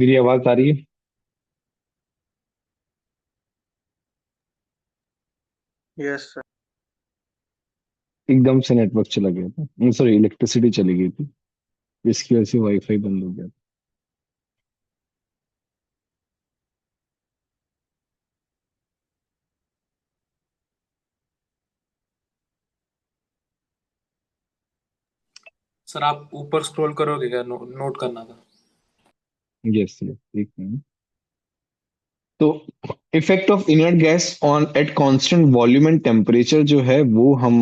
मेरी आवाज आ रही है? Yes sir. एकदम से नेटवर्क चला गया था, सॉरी, इलेक्ट्रिसिटी चली गई थी, जिसकी वजह से वाईफाई बंद हो गया। सर आप ऊपर स्क्रॉल करोगे क्या? नोट करना था। यस यस, एक मिनट। तो effect of inert gas on at constant volume and temperature जो है वो हम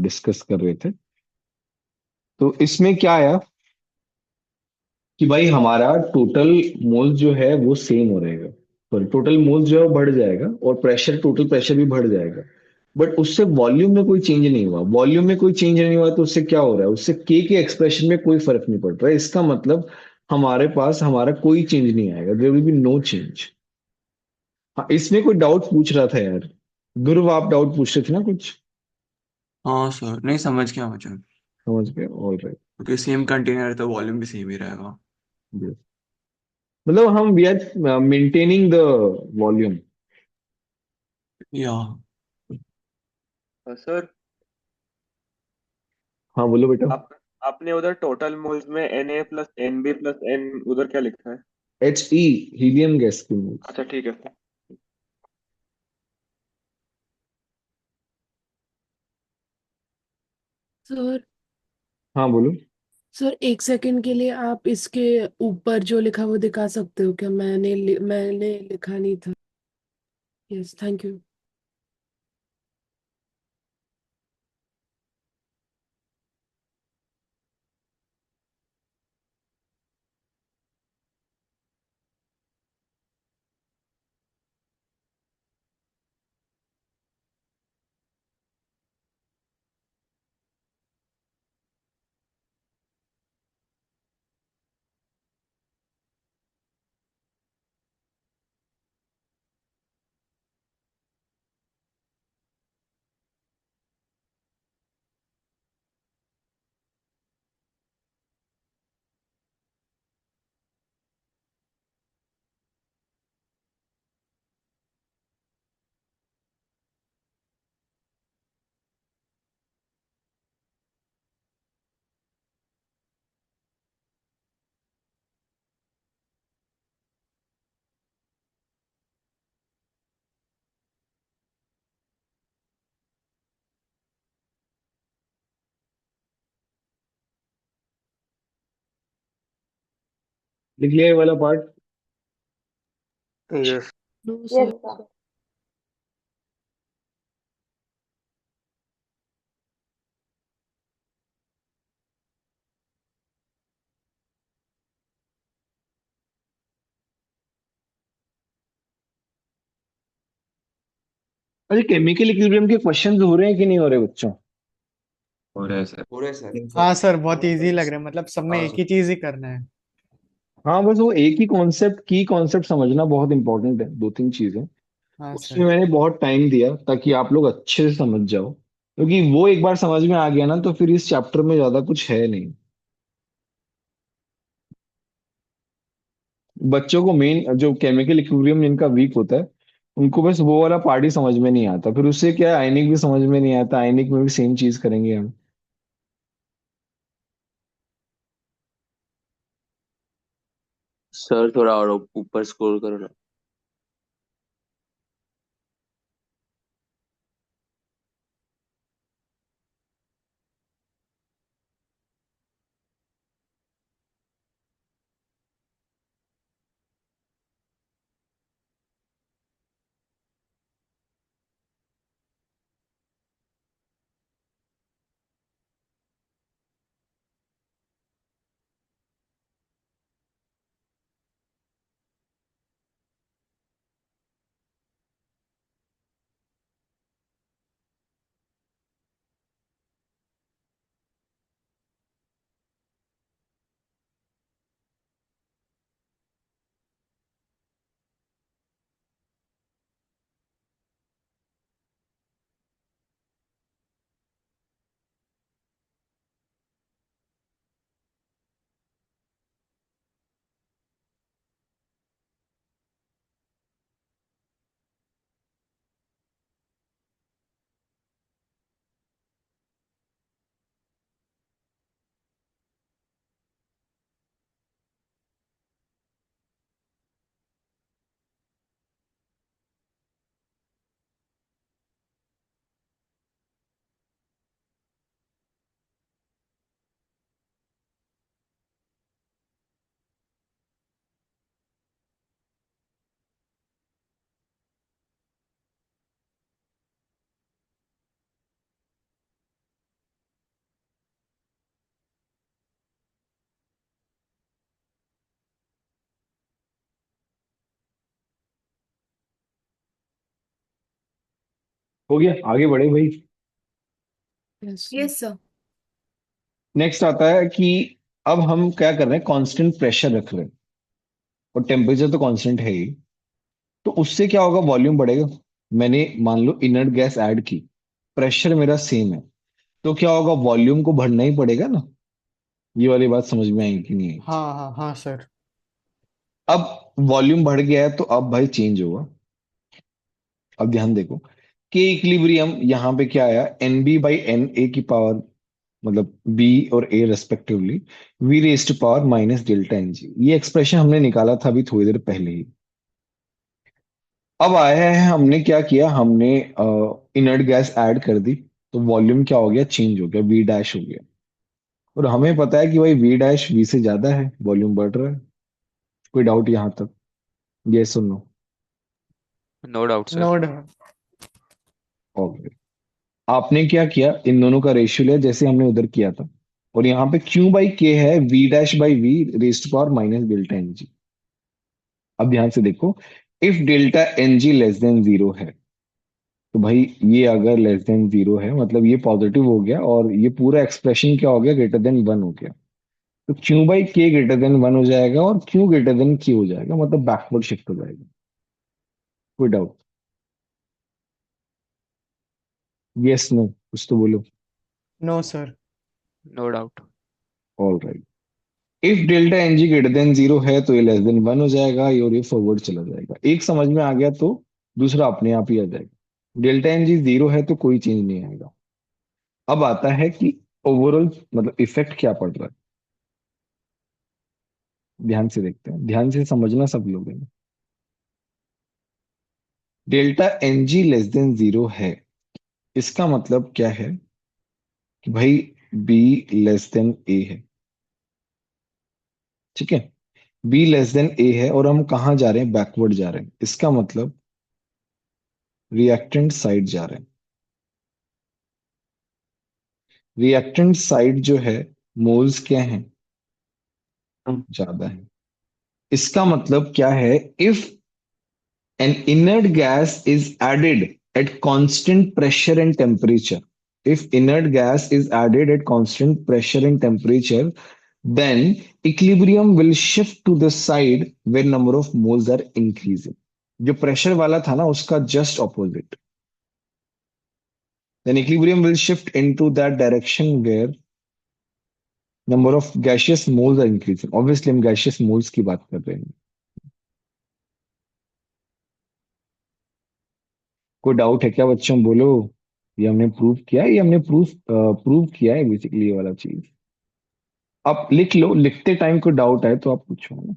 डिस्कस कर रहे थे। तो इसमें क्या आया कि भाई हमारा टोटल मोल्स जो है वो सेम हो रहेगा। सॉरी, टोटल मोल्स जो है वो बढ़ जाएगा और प्रेशर, टोटल प्रेशर भी बढ़ जाएगा। बट उससे वॉल्यूम में कोई चेंज नहीं हुआ। वॉल्यूम में कोई चेंज नहीं हुआ तो उससे क्या हो रहा है? उससे के एक्सप्रेशन में कोई फर्क नहीं पड़ रहा है। इसका मतलब हमारे पास हमारा कोई चेंज नहीं आएगा। There will be no change. हाँ, इसमें कोई डाउट पूछ रहा था यार। ध्रुव, आप डाउट पूछ रहे थे ना कुछ? हाँ सर, नहीं समझ गया मुझे। समझ गए, ऑल राइट। क्योंकि सेम कंटेनर है तो वॉल्यूम भी सेम ही रहेगा। मतलब हम we are maintaining the volume. Yeah sir हाँ बोलो बेटा। आप आपने उधर टोटल मोल्स में Na+NB+N उधर क्या लिखा है? एच ई, हीलियम गैस की मोल्स। अच्छा ठीक है सर। सर हाँ बोलो। सर, एक सेकंड के लिए आप इसके ऊपर जो लिखा वो दिखा सकते हो क्या? मैंने लिखा नहीं था। Yes, thank you. लिख लिया ये वाला part? Yes. No yes sir. Sir. अरे, केमिकल इक्विलिब्रियम के क्वेश्चंस हो रहे हैं कि नहीं हो रहे बच्चों? हो रहा है सर। पूरे सर। हाँ सर, बहुत इजी लग रहा है, मतलब सबने हाँ एक सर। ही चीज ही करना है। हाँ, बस वो एक ही कॉन्सेप्ट की कॉन्सेप्ट समझना बहुत इंपॉर्टेंट है। दो तीन चीजें हाँ उसमें सर। मैंने बहुत टाइम दिया ताकि आप लोग अच्छे से समझ जाओ, क्योंकि वो एक बार समझ में आ गया ना तो फिर इस चैप्टर में ज्यादा कुछ है नहीं। बच्चों को मेन जो केमिकल इक्विलिब्रियम जिनका वीक होता है उनको बस वो वाला पार्ट ही समझ में नहीं आता। फिर उससे क्या है, आयनिक भी समझ में नहीं आता। आयनिक में भी सेम चीज करेंगे हम। सर थोड़ा और ऊपर स्क्रॉल करो ना। हो गया, आगे बढ़े भाई। Yes yes sir. नेक्स्ट आता है कि अब हम क्या कर रहे हैं, कांस्टेंट प्रेशर रख रहे हैं और टेम्परेचर तो कांस्टेंट है ही। तो उससे क्या होगा, वॉल्यूम बढ़ेगा। मैंने मान लो इनर्ट गैस ऐड की, प्रेशर मेरा सेम है, तो क्या होगा, वॉल्यूम को बढ़ना ही पड़ेगा ना। ये वाली बात समझ में आएगी कि नहीं आई? हाँ हाँ हाँ सर। अब वॉल्यूम बढ़ गया है तो अब भाई चेंज होगा। अब ध्यान देखो, के इक्विलिब्रियम यहाँ पे क्या आया, N B by N A की पावर, मतलब बी और A respectively, we raise to power minus delta N G. ये एक्सप्रेशन हमने निकाला था अभी थोड़ी देर पहले ही। अब आया है, हमने क्या किया, हमने इनर्ट गैस ऐड कर दी, तो वॉल्यूम क्या हो गया, चेंज हो गया, वी डैश हो गया। और हमें पता है कि भाई वी डैश वी से ज्यादा है, वॉल्यूम बढ़ रहा है। कोई डाउट यहाँ तक? ये सुनो। No doubt sir. नोड। ओके, आपने क्या किया, इन दोनों का रेशियो लिया जैसे हमने उधर किया था, और यहाँ पे क्यू बाई के है, V dash by V rest power minus delta N g. अब ध्यान से देखो, if delta N g less than zero है, तो भाई ये अगर लेस देन जीरो है मतलब ये पॉजिटिव हो गया, और ये पूरा एक्सप्रेशन क्या हो गया, ग्रेटर देन वन हो गया। तो क्यू बाई के ग्रेटर देन वन हो जाएगा, और क्यू ग्रेटर देन क्यू हो जाएगा, मतलब बैकवर्ड शिफ्ट हो जाएगा। कोई डाउट? यस नो, कुछ तो बोलो। No sir. No doubt. All right, if delta N g greater than zero है तो ये लेस देन वन हो जाएगा, और ये फॉरवर्ड चला जाएगा। एक समझ में आ गया तो दूसरा अपने आप ही आ जाएगा। डेल्टा एन जी जीरो है तो कोई चेंज नहीं आएगा। अब आता है कि ओवरऑल मतलब इफेक्ट क्या पड़ रहा है। ध्यान से देखते हैं, ध्यान से समझना सब लोग हैं। Delta N g less than zero है, इसका मतलब क्या है कि भाई बी लेस देन ए है। ठीक है, बी लेस देन ए है, और हम कहाँ जा रहे हैं, बैकवर्ड जा रहे हैं। इसका मतलब रिएक्टेंट साइड जा रहे हैं। रिएक्टेंट साइड जो है, मोल्स क्या है, ज्यादा है। इसका मतलब क्या है, if an inert gas is added at constant pressure and temperature, if inert gas is added at constant pressure and temperature, then equilibrium will shift to the side where number of moles are increasing. जो pressure वाला था ना उसका just opposite, then equilibrium will shift into that direction where number of gaseous moles are increasing. Obviously हम gaseous moles की बात कर रहे हैं। कोई डाउट है क्या बच्चों, बोलो। ये हमने प्रूव किया है, ये हमने प्रूफ प्रूव किया है बेसिकली ये वाला चीज। आप लिख लो, लिखते टाइम कोई डाउट आए तो आप पूछो।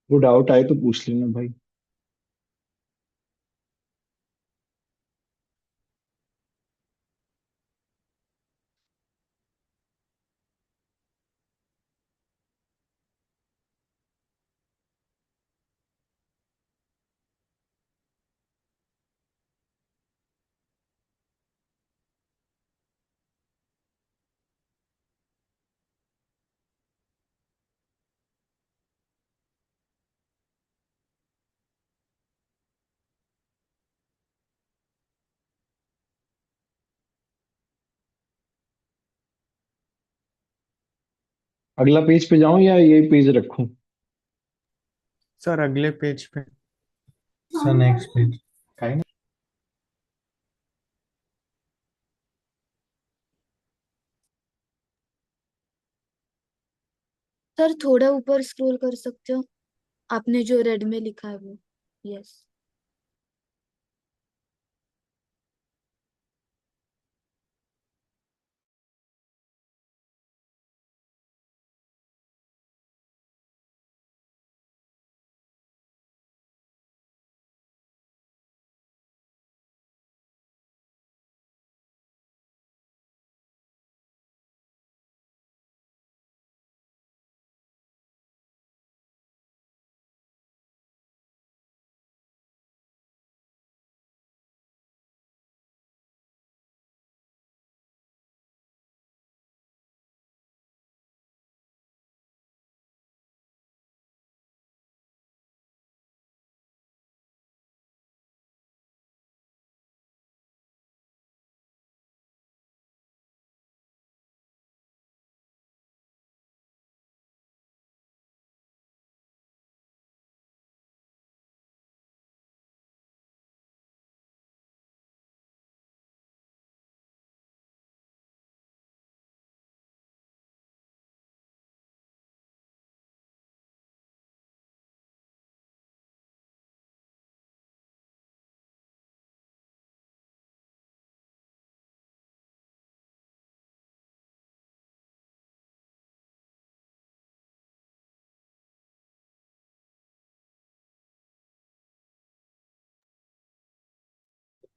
वो डाउट आए तो पूछ लेना भाई। अगला पेज पे जाऊं या ये पेज रखूं? सर अगले पेज पे। Sir next page. सर थोड़ा ऊपर स्क्रॉल कर सकते हो, आपने जो रेड में लिखा है वो। यस।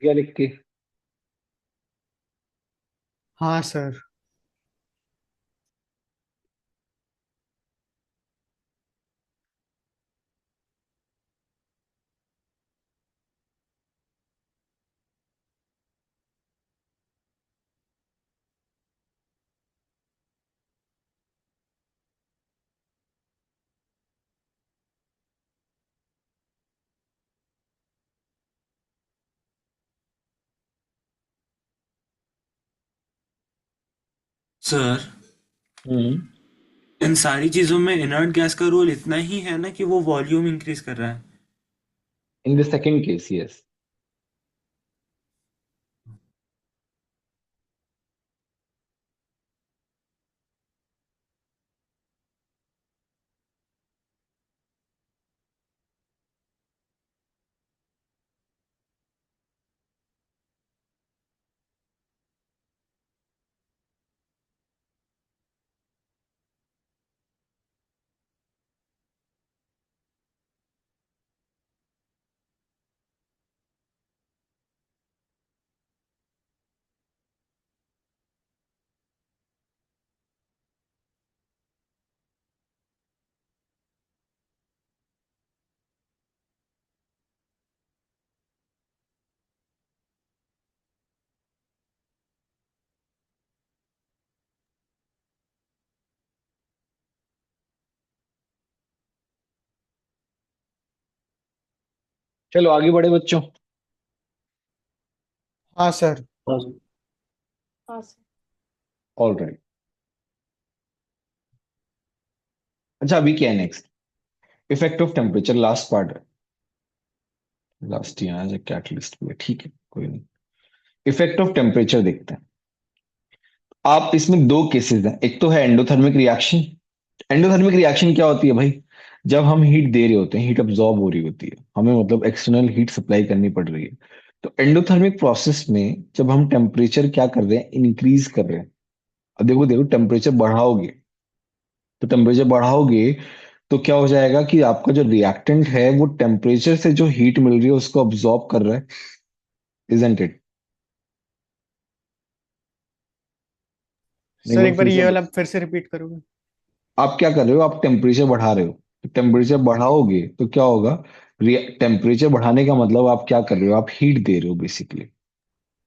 क्या लिख के? हाँ सर। सर, हम्म। इन सारी चीजों में इनर्ट गैस का रोल इतना ही है ना कि वो वॉल्यूम इंक्रीज कर रहा है। In the second case, yes. चलो आगे बढ़े बच्चों। हाँ सर। हाँ सर। All right. अच्छा, अभी क्या है next? Effect of temperature, last part है। लास्ट यहाँ है कैटलिस्ट पे, ठीक है, कोई नहीं। इफेक्ट ऑफ टेम्परेचर देखते हैं। आप इसमें दो केसेस हैं, एक तो है एंडोथर्मिक रिएक्शन। एंडोथर्मिक रिएक्शन क्या होती है भाई? जब हम हीट दे रहे होते हैं, हीट अब्सॉर्ब हो रही होती है, हमें मतलब एक्सटर्नल हीट सप्लाई करनी पड़ रही है। तो एंडोथर्मिक प्रोसेस में जब हम टेम्परेचर क्या कर रहे हैं, इंक्रीज कर रहे हैं। अब देखो देखो, टेम्परेचर बढ़ाओगे तो तो क्या हो जाएगा कि आपका जो रिएक्टेंट है वो टेम्परेचर से जो हीट मिल रही है उसको ऑब्जॉर्ब कर रहा है, इजंट इट? एक सर बार एक बार फिर से ये वाला फिर से रिपीट करोगे? आप क्या कर रहे हो, आप टेम्परेचर बढ़ा रहे हो। टेम्परेचर बढ़ाओगे तो क्या होगा? टेम्परेचर बढ़ाने का मतलब आप क्या कर रहे हो, आप हीट दे रहे हो बेसिकली।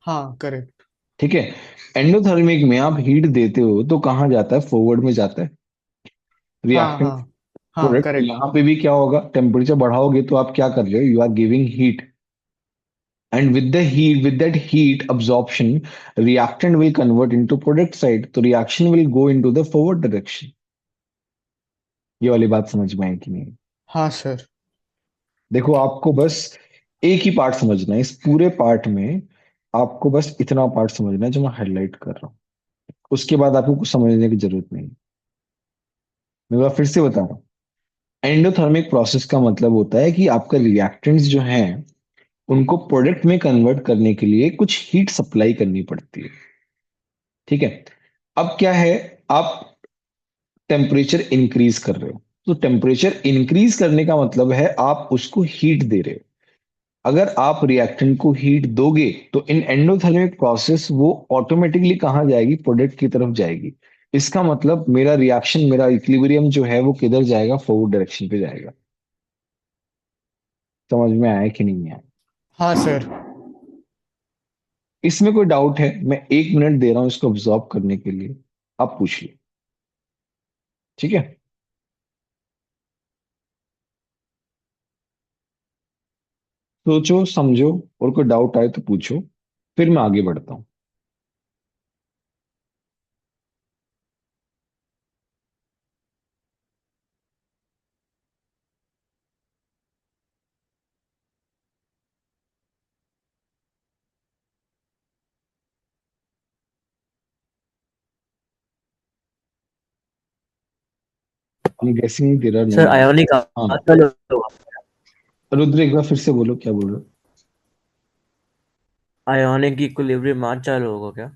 हाँ करेक्ट। ठीक है। एंडोथर्मिक में आप हीट देते हो तो कहाँ जाता है, फॉरवर्ड में जाता है हाँ रिएक्टेंट हाँ हाँ प्रोडक्ट। करेक्ट। यहाँ पे भी क्या होगा, टेम्परेचर बढ़ाओगे तो आप क्या कर रहे हो, you are giving heat, and with that heat absorption, reactant will convert into product side, तो reaction will go into the forward direction। ये वाली बात समझ में आई कि नहीं? हाँ सर। देखो आपको बस एक ही पार्ट समझना है इस पूरे पार्ट में, आपको बस इतना पार्ट समझना है जो मैं हाईलाइट कर रहा हूँ। उसके बाद आपको कुछ समझने की जरूरत नहीं। मैं एक बार फिर से बता रहा हूँ, एंडोथर्मिक प्रोसेस का मतलब होता है कि आपका रिएक्टेंट्स जो हैं उनको प्रोडक्ट में कन्वर्ट करने के लिए कुछ हीट सप्लाई करनी पड़ती है। ठीक है। अब क्या है, आप टेम्परेचर इंक्रीज कर रहे हो, तो टेम्परेचर इंक्रीज करने का मतलब है आप उसको हीट दे रहे हो। अगर आप रिएक्टेंट को हीट दोगे तो इन एंडोथर्मिक प्रोसेस वो ऑटोमेटिकली कहाँ जाएगी, प्रोडक्ट की तरफ जाएगी। इसका मतलब मेरा रिएक्शन, मेरा इक्विलिब्रियम जो है वो किधर जाएगा, फॉरवर्ड डायरेक्शन पे जाएगा। समझ में आया कि नहीं आया? हाँ सर। इसमें कोई डाउट है? मैं 1 मिनट दे रहा हूं इसको ऑब्जॉर्व करने के लिए, आप पूछ लो। ठीक है। सोचो समझो, और कोई डाउट आए तो पूछो, फिर मैं आगे बढ़ता हूँ। हम गैसिंग दे रहा, नो सर डाउट। आयोनिक हाँ, आजकल होगा। रुद्र एक बार फिर से बोलो, क्या बोल रहे हो? आयोनिक की इक्विलिब्रियम आज चालू होगा क्या?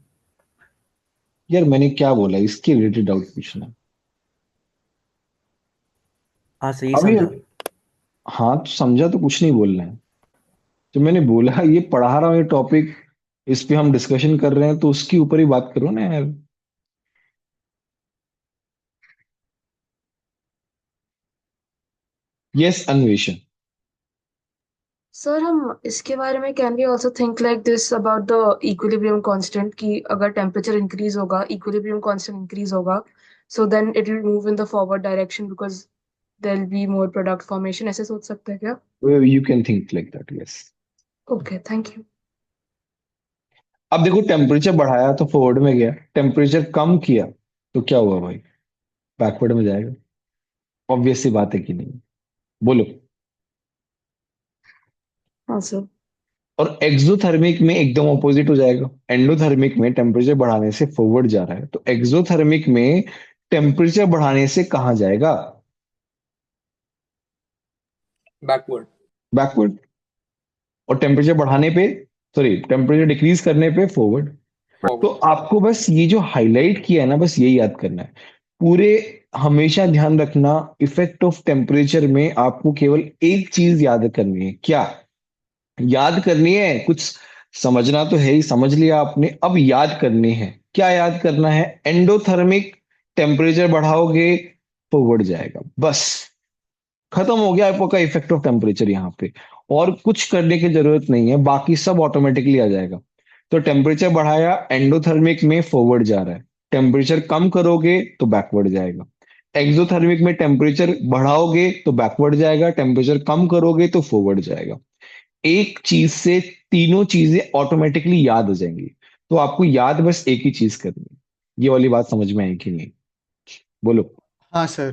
यार मैंने क्या बोला, इसके रिलेटेड डाउट पूछना है। हाँ सही अभी समझा। हाँ तो समझा तो कुछ नहीं बोलना है। जो मैंने बोला ये पढ़ा रहा हूँ, ये टॉपिक इस पे हम डिस्कशन कर रहे हैं तो उसके ऊपर ही बात करो ना यार। यस अन्वेषण। सर हम इसके बारे में can we also think like this about the equilibrium constant कि अगर टेम्परेचर इंक्रीज होगा इक्विलिब्रियम कांस्टेंट इंक्रीज होगा so then it will move in the forward direction because there will be more product formation, ऐसे सोच सकते हैं क्या? You can think like that, yes. Okay thank you. अब देखो टेम्परेचर बढ़ाया तो फॉरवर्ड में गया, टेम्परेचर कम किया तो क्या हुआ भाई, बैकवर्ड में जाएगा। ऑब्वियस सी बात है कि नहीं, बोलो। हाँ सर। और एक्सोथर्मिक में एकदम ऑपोजिट हो जाएगा। एंडोथर्मिक में टेम्परेचर बढ़ाने से फॉरवर्ड जा रहा है, तो एक्सोथर्मिक में टेम्परेचर बढ़ाने से कहाँ जाएगा, बैकवर्ड। बैकवर्ड। और टेम्परेचर बढ़ाने पे, सॉरी टेम्परेचर डिक्रीज करने पे फॉरवर्ड। तो फॉरवर्ड। आपको बस ये जो हाईलाइट किया है ना, बस यही याद करना है पूरे। हमेशा ध्यान रखना, इफेक्ट ऑफ टेम्परेचर में आपको केवल एक चीज याद करनी है। क्या याद करनी है? कुछ समझना तो है ही, समझ लिया आपने, अब याद करनी है। क्या याद करना है? एंडोथर्मिक, टेम्परेचर बढ़ाओगे फॉरवर्ड जाएगा, बस खत्म हो गया आपका इफेक्ट ऑफ टेम्परेचर यहाँ पे। और कुछ करने की जरूरत नहीं है, बाकी सब ऑटोमेटिकली आ जाएगा। तो टेम्परेचर बढ़ाया, एंडोथर्मिक में फॉरवर्ड जा रहा है। टेम्परेचर कम करोगे तो बैकवर्ड जाएगा। एक्सोथर्मिक में टेम्परेचर बढ़ाओगे तो बैकवर्ड जाएगा, टेम्परेचर कम करोगे तो फॉरवर्ड जाएगा। एक चीज से तीनों चीजें ऑटोमेटिकली याद हो जाएंगी। तो आपको याद बस एक ही चीज करनी है। ये वाली बात समझ में आई कि नहीं, बोलो। हाँ सर।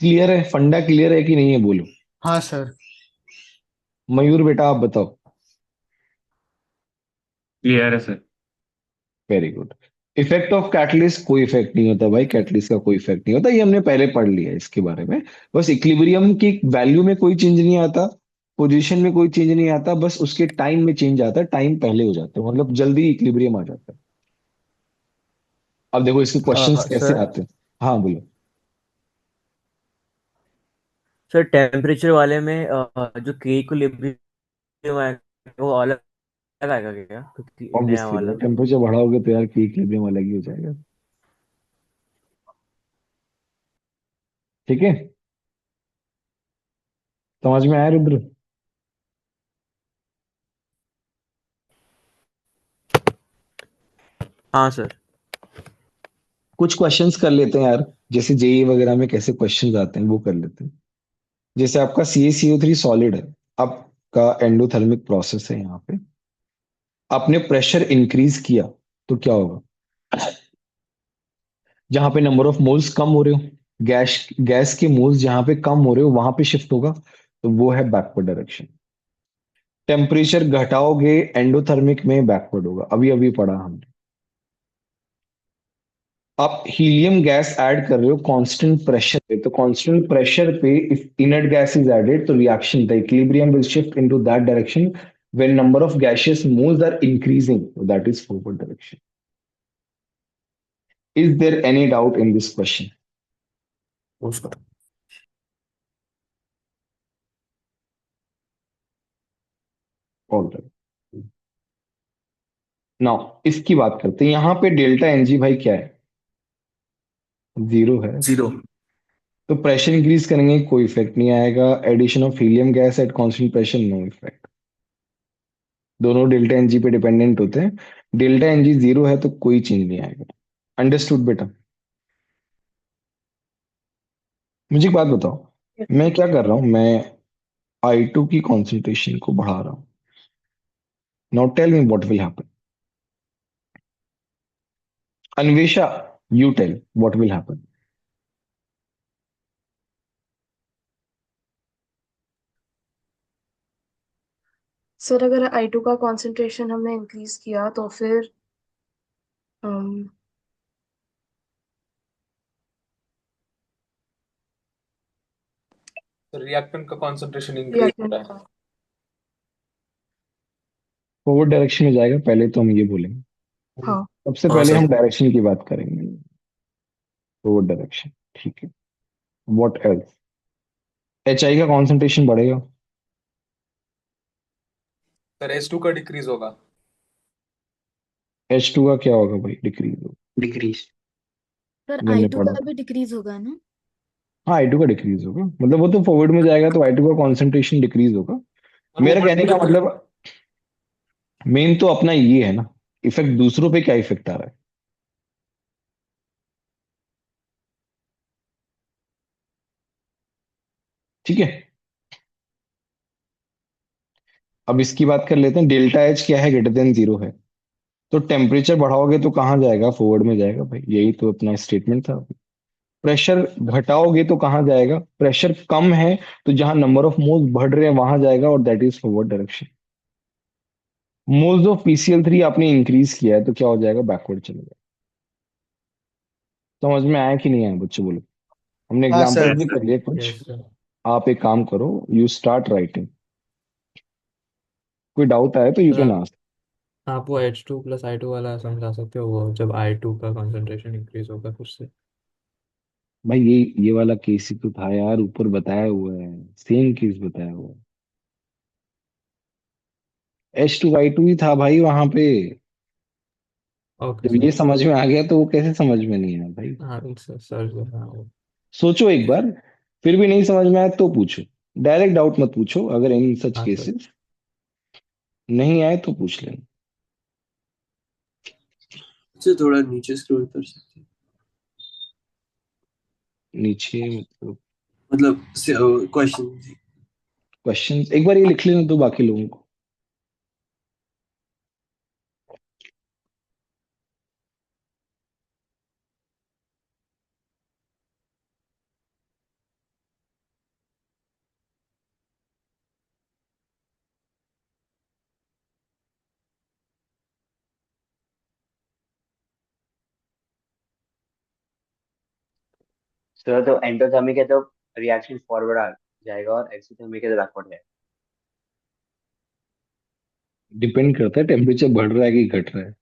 क्लियर है, फंडा क्लियर है कि नहीं है, बोलो। हाँ सर। मयूर बेटा आप बताओ। क्लियर है sir. Very good. Effect of catalyst, कोई इफेक्ट नहीं होता भाई, कैटलिस्ट का कोई इफेक्ट नहीं होता, ये हमने पहले पढ़ लिया है इसके बारे में। बस इक्विलिब्रियम की वैल्यू में कोई चेंज नहीं आता, पोजीशन में कोई चेंज नहीं आता, बस उसके टाइम में चेंज आता है, टाइम पहले हो जाता है, मतलब जल्दी इक्विलिब्रियम आ जाता है। अब देखो इसके क्वेश्चंस कैसे सर आते हैं। हाँ बोलो। सर टेम्परेचर वाले में जो के इक्विलिब्रियम आएगा वो अलग अलग आएगा क्या, क्योंकि नया ऑब्वियसली वाला। टेम्परेचर बढ़ाओगे तो यार की इक्विलिब्रियम अलग ही हो जाएगा। ठीक है, समझ में आया रुद्र? हाँ सर। कुछ क्वेश्चंस कर लेते हैं यार, जैसे जेई वगैरह में कैसे क्वेश्चंस आते हैं वो कर लेते हैं। जैसे आपका CaCO3 सॉलिड है, आपका एंडोथर्मिक प्रोसेस है, यहाँ पे आपने प्रेशर इंक्रीज किया तो क्या होगा? जहां पे नंबर ऑफ मोल्स कम हो रहे हो, गैस गैस के मोल्स जहां पे कम हो रहे हो वहां पे शिफ्ट होगा, तो वो है बैकवर्ड डायरेक्शन। टेम्परेचर घटाओगे एंडोथर्मिक में बैकवर्ड होगा, अभी अभी पढ़ा हमने। आप हीलियम गैस ऐड कर रहे हो कांस्टेंट प्रेशर पे, तो कांस्टेंट प्रेशर पे if inert gas is added तो reaction the equilibrium will shift into that direction when number of gaseous moles are increasing, so that is forward direction. Is there any doubt in this question? उसका All right. Now इसकी बात करते हैं, यहाँ पे delta N G भाई क्या है? जीरो है। जीरो। तो प्रेशर इंक्रीज करेंगे कोई इफेक्ट नहीं आएगा, addition of helium gas at constant pressure no effect. दोनों डेल्टा एनजी पे डिपेंडेंट होते हैं, डेल्टा एनजी जीरो है तो कोई चेंज नहीं आएगा। अंडरस्टूड बेटा? मुझे एक बात बताओ, मैं क्या कर रहा हूं, मैं I2 की कॉन्सेंट्रेशन को बढ़ा रहा हूं। Now tell me what will happen. Anvesha, you tell what will happen. Sir अगर I2 का कॉन्सेंट्रेशन हमने इंक्रीज किया तो फिर um, रिएक्टेंट का कंसंट्रेशन इंक्रीज हो रिएक्टेंट रहा है। का। फॉरवर्ड डायरेक्शन में जाएगा, पहले तो हम ये बोलेंगे। हाँ। सबसे हाँ पहले सर। हम डायरेक्शन की बात करेंगे, फॉरवर्ड डायरेक्शन। ठीक है, व्हाट एल्स? HI का कॉन्सेंट्रेशन बढ़ेगा। सर H2 का डिक्रीज होगा। H2 का क्या होगा भाई? डिक्रीज होगा। डिक्रीज। सर मैंने I2 पढ़ा का था। भी डिक्रीज होगा ना। हाँ, I2 का डिक्रीज होगा, मतलब वो तो फॉरवर्ड में जाएगा तो I2 का कॉन्सेंट्रेशन डिक्रीज होगा। और मेरा ऊपर कहने का मतलब मेन तो अपना ये है ना, इफेक्ट दूसरों पे क्या इफेक्ट आ रहा है। ठीक है, अब इसकी बात कर लेते हैं। डेल्टा एच क्या है? ग्रेटर देन जीरो है। तो टेम्परेचर बढ़ाओगे तो कहाँ जाएगा? फॉरवर्ड में जाएगा भाई, यही तो अपना स्टेटमेंट था। प्रेशर घटाओगे तो कहाँ जाएगा? प्रेशर कम है तो जहां नंबर ऑफ मोल्स बढ़ रहे हैं वहां जाएगा, और that is forward direction. Moles of PCl3 आपने इंक्रीज किया है तो क्या हो जाएगा? बैकवर्ड चलेगा। समझ में आया कि नहीं आया बच्चों, बोलो। हमने हाँ एग्जांपल सर। भी कर लिए कुछ। Yes sir. आप एक काम करो, यू स्टार्ट राइटिंग। कोई डाउट आए तो यू कैन सर आस्क। आप वो H2 + I2 वाला समझा सकते हो, वो जब I2 का कंसंट्रेशन इंक्रीज होगा फिर से। भाई ये वाला केस ही तो था यार, ऊपर बताया हुआ है, सेम केस बताया हुआ है। H2Y2 ही था भाई वहां पे। ओके जब सर। ये समझ में आ गया तो वो कैसे समझ में नहीं आया भाई? हाँ सर हाँ वो। सोचो एक बार, फिर भी नहीं समझ में आया तो पूछो। डायरेक्ट डाउट मत पूछो, अगर इन सच हाँ सर। केसेस नहीं आए तो पूछ लेना। सर थोड़ा नीचे स्क्रॉल कर सकते हैं? नीचे मतलब मतलब क्वेश्चन। क्वेश्चन एक बार ये लिख लेना तो बाकी लोगों को। सर तो एंडोथर्मिक है तो रिएक्शन फॉरवर्ड आ जाएगा और एक्सोथर्मिक है तो बैकवर्ड है। डिपेंड करता है टेम्परेचर बढ़ रहा है कि घट रहा है।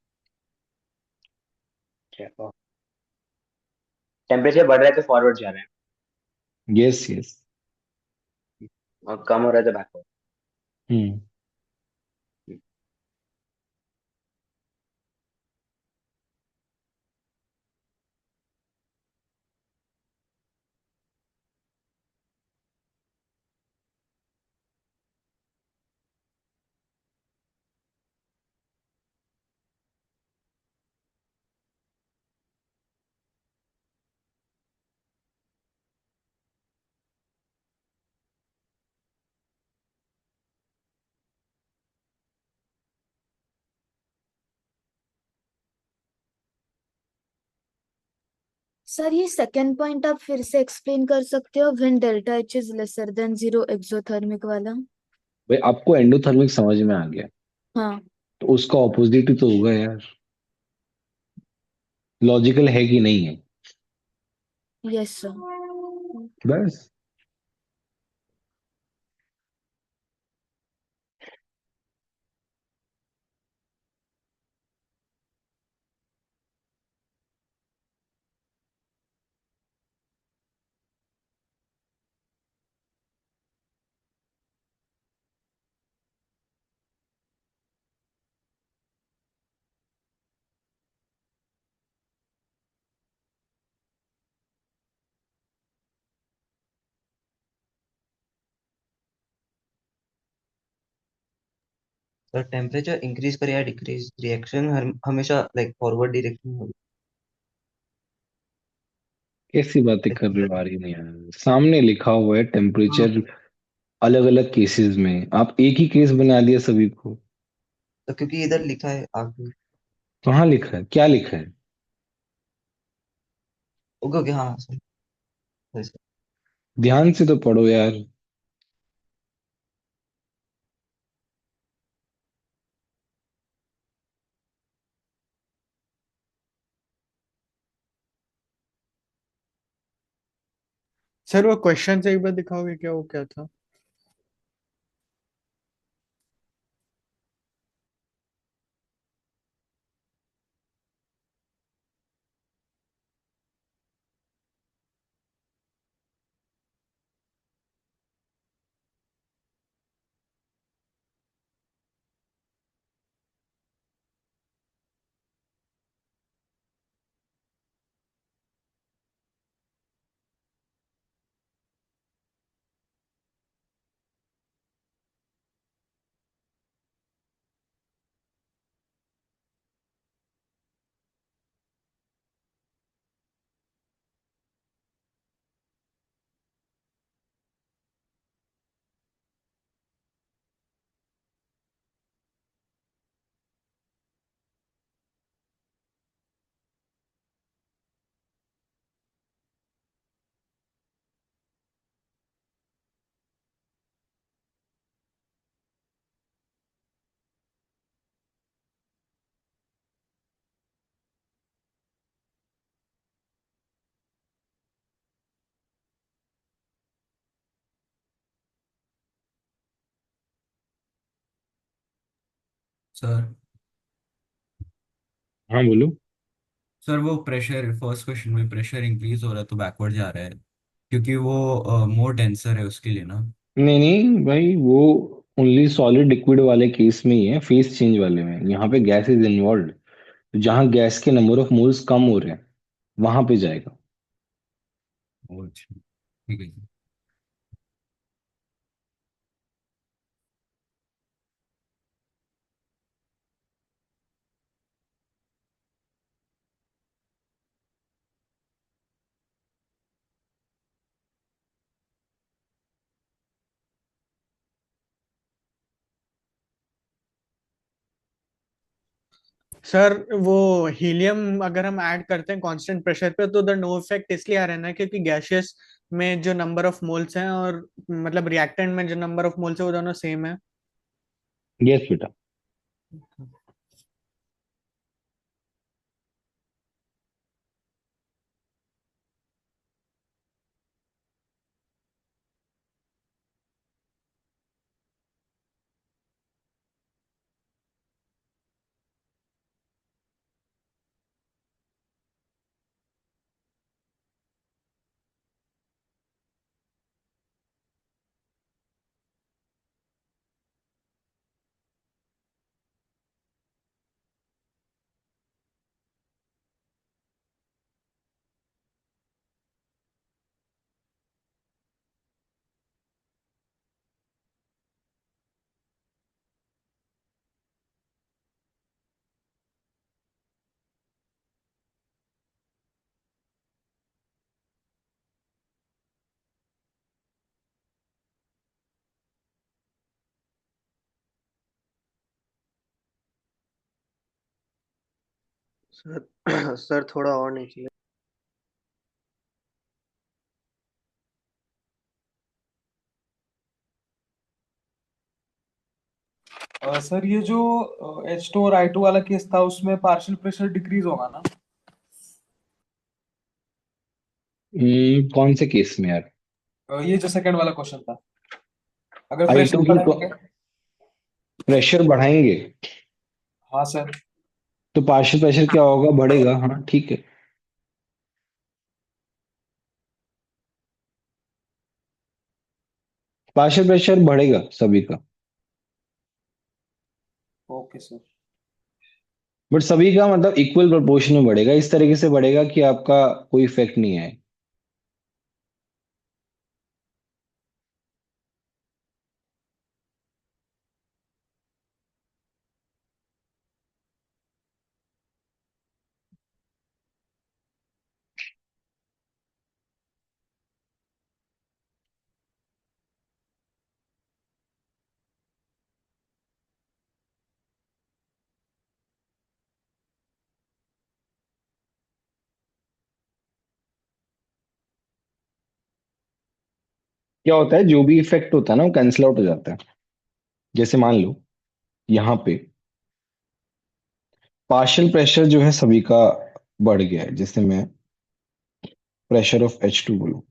टेम्परेचर बढ़ रहा है तो फॉरवर्ड जा रहा है। Yes yes. और कम हो रहा है तो बैकवर्ड। हम्म। सर ये सेकंड पॉइंट आप फिर से एक्सप्लेन कर सकते हो, when delta H is lesser than zero, exothermic वाला। भाई आपको एंडोथर्मिक समझ में आ गया, हाँ। तो उसका ऑपोजिट ही तो होगा यार। लॉजिकल है कि नहीं है? Yes sir. बस। सर टेम्परेचर इंक्रीज करे या डिक्रीज, रिएक्शन हमेशा लाइक फॉरवर्ड डायरेक्शन में होगी। कैसी बातें कर रहे हो आ रही नहीं यार, सामने लिखा हुआ है टेम्परेचर अलग अलग केसेस में, आप एक ही केस बना दिया सभी को। तो क्योंकि इधर लिखा है आगे। कहाँ लिखा है, क्या लिखा है? ओके ओके, हाँ सर। Sir sir. ध्यान से तो पढ़ो यार। सर वो क्वेश्चन से एक बार दिखाओगे क्या, वो क्या था? सर हाँ बोलो। सर वो प्रेशर, फर्स्ट क्वेश्चन में प्रेशर इंक्रीज हो रहा है तो बैकवर्ड जा रहा है, क्योंकि वो मोर डेंसर है उसके लिए ना। नहीं नहीं भाई, वो ओनली सॉलिड लिक्विड वाले केस में ही है, फेस चेंज वाले में यहाँ पे गैस इज इन्वॉल्व। जहां गैस के नंबर ऑफ मोल्स कम हो रहे हैं वहां पे जाएगा। ओ अच्छा, ठीक है जी। सर वो हीलियम अगर हम ऐड करते हैं कांस्टेंट प्रेशर पे तो द नो इफेक्ट इसलिए आ रहा है ना, क्योंकि गैशियस में जो नंबर ऑफ मोल्स हैं और मतलब रिएक्टेंट में जो नंबर ऑफ मोल्स है वो दोनों सेम है। यस बेटा। सर सर थोड़ा और नीचे। सर ये जो H2 और I2 वाला केस था उसमें पार्शियल प्रेशर डिक्रीज होगा ना? कौन से केस में यार? ये जो सेकंड वाला क्वेश्चन था, अगर I2 प्रेशर की बढ़ाएंगे। प्रेशर बढ़ाएंगे हाँ सर। तो पार्शियल प्रेशर क्या होगा? बढ़ेगा। हाँ ठीक है। पार्शियल प्रेशर बढ़ेगा सभी का, ओके सर। बट सभी का मतलब इक्वल प्रोपोर्शन में बढ़ेगा, इस तरीके से बढ़ेगा कि आपका कोई इफेक्ट नहीं आए। क्या होता है, जो भी इफेक्ट होता है ना वो कैंसिल आउट हो जाता है। जैसे मान लो यहाँ पे पार्शियल प्रेशर जो है सभी का बढ़ गया है, जैसे मैं प्रेशर ऑफ H2 बोलूं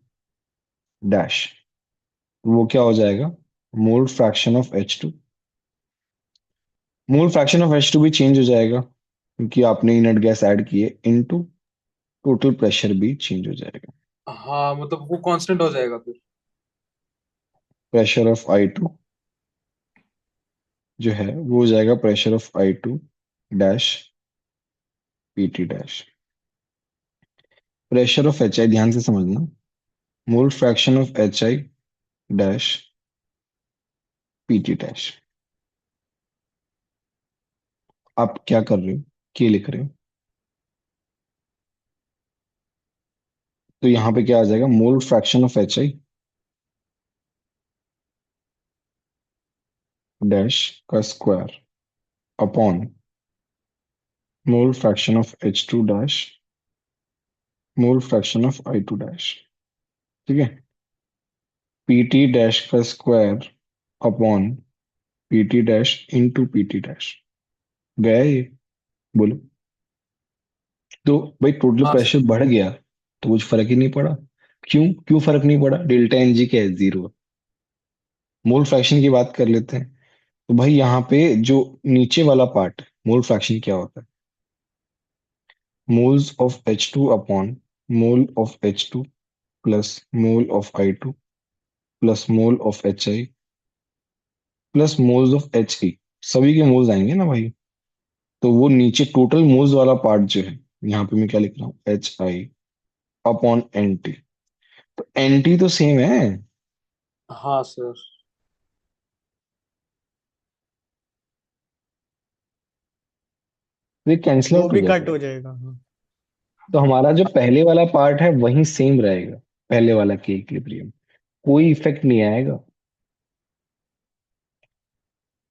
डैश, वो क्या हो जाएगा? Mole fraction of H2। Mole fraction of H2 भी चेंज हो जाएगा क्योंकि आपने इनर्ट गैस ऐड किए, इनटू टोटल प्रेशर भी चेंज हो जाएगा। हाँ मतलब वो कांस्टेंट हो जाएगा फिर। प्रेशर ऑफ I2 जो है वो हो जाएगा pressure of I2 dash PT dash. Pressure of HI ध्यान से समझना, मोल fraction of HI dash PT dash. आप क्या कर रहे हो, क्या लिख रहे हो? तो यहाँ पे क्या आ जाएगा? Mole fraction of HI dash का square upon mole fraction of H2 dash mole fraction of I2 dash. ठीक है, PT डैश का square upon PT dash into PT dash. गया ये? बोलो। तो भाई टोटल हाँ सर। प्रेशर बढ़ गया तो कुछ फर्क ही नहीं पड़ा। क्यों क्यों फर्क नहीं पड़ा? डेल्टा NG क्या है? जीरो। मोल फ्रैक्शन की बात कर लेते हैं। तो भाई यहाँ पे जो नीचे वाला पार्ट, मोल फ्रैक्शन क्या होता है? Moles of H2 upon mole of H2 plus mole of I2 plus mole of HI plus moles of HE। सभी के मोल्स आएंगे ना भाई। तो वो नीचे टोटल मोल्स वाला पार्ट जो है, यहाँ पे मैं क्या लिख रहा हूँ? HI upon NT। तो NT तो सेम है, हाँ सर। तो ये कैंसिल वो आउट हो भी जाता कट है। हो जाएगा। हाँ। तो हमारा जो पहले वाला पार्ट है वही सेम रहेगा, पहले वाला के इक्विलिब्रियम, कोई इफेक्ट नहीं आएगा।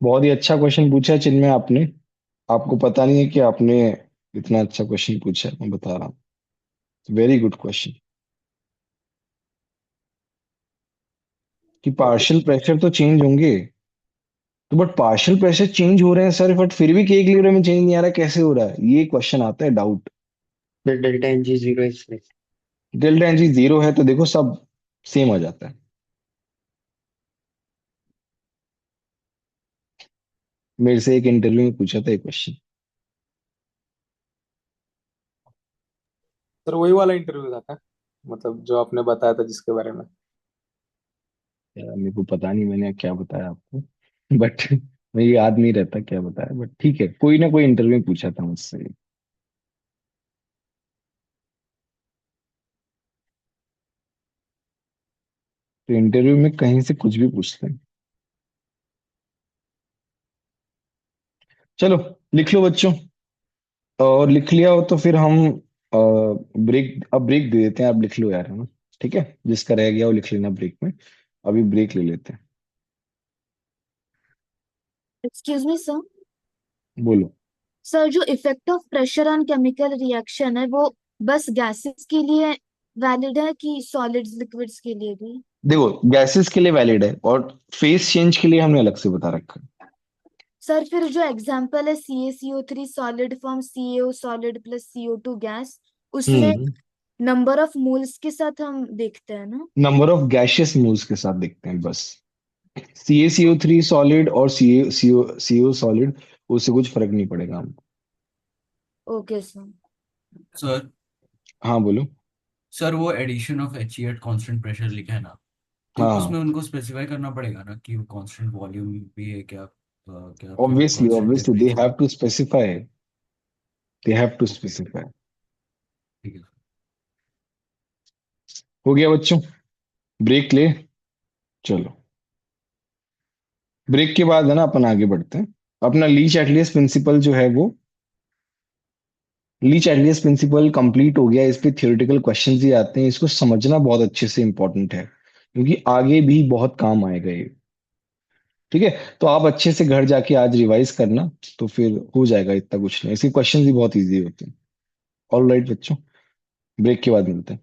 बहुत ही अच्छा क्वेश्चन पूछा है चिन्मय आपने। आपको पता नहीं है कि आपने इतना अच्छा क्वेश्चन पूछा है, मैं बता रहा हूँ। Very good question. कि ओके। पार्शियल प्रेशर तो चेंज होंगे, तो बट पार्शियल प्रेशर चेंज हो रहे हैं सर, बट फिर भी के इक्विलिब्रियम में चेंज नहीं आ रहा, कैसे हो रहा है? ये क्वेश्चन आता है, डाउट। फिर डेल्टा एन जी जीरो इसमें। डेल्टा एनजी जीरो है तो देखो सब सेम आ जाता है। मेरे से एक इंटरव्यू में पूछा था एक क्वेश्चन। सर वही वाला इंटरव्यू था क्या, मतलब जो आपने बताया था जिसके बारे में? मेरे को पता नहीं मैंने क्या बताया आपको, बट मुझे याद नहीं रहता क्या बताया, बट ठीक है, कोई ना कोई इंटरव्यू में पूछा था मुझसे। तो इंटरव्यू में कहीं से कुछ भी पूछते हैं। चलो लिख लो बच्चों, और लिख लिया हो तो फिर हम ब्रेक, अब ब्रेक दे देते हैं। आप लिख लो यार, है ना? ठीक है, जिसका रह गया वो लिख लेना ब्रेक में। अभी ब्रेक ले लेते हैं। एक्सक्यूज मी सर, बोलो। सर जो effect of pressure on chemical reaction है वो बस गैसेस के लिए वैलिड है कि सॉलिड्स लिक्विड्स के लिए भी? देखो, गैसेस के लिए वैलिड है और फेस चेंज के लिए हमने अलग से बता रखा है। सर फिर जो एग्जांपल है CaCO3 solid form CaO solid plus CO2 gas, उसमें नंबर ऑफ मोल्स के साथ हम देखते हैं ना? नंबर ऑफ गैशियस मोल्स के साथ देखते हैं बस। CaCO3 सॉलिड और CO सॉलिड, उससे कुछ फर्क नहीं पड़ेगा हमको। Okay sir. सर हाँ बोलो। सर वो addition of H at constant pressure लिखा है ना, तो हाँ उसमें उनको स्पेसिफाई करना पड़ेगा ना कि वो कांस्टेंट वॉल्यूम भी है क्या, क्या फिर obviously constant obviously they temperature? Have to specify, they have to okay specify. ठीक है। हो गया बच्चों, ब्रेक ले। चलो ब्रेक के बाद है ना अपन आगे बढ़ते हैं। अपना लीच एटलियस प्रिंसिपल जो है वो, लीच एटलियस प्रिंसिपल कंप्लीट हो गया। इस पे थियोरेटिकल क्वेश्चंस ही आते हैं, इसको समझना बहुत अच्छे से इंपॉर्टेंट है क्योंकि आगे भी बहुत काम आएगा ये। ठीक है, तो आप अच्छे से घर जाके आज रिवाइज करना, तो फिर हो जाएगा, इतना कुछ नहीं, इसके क्वेश्चंस भी बहुत इजी होते हैं। ऑल राइट बच्चों, ब्रेक के बाद मिलते हैं।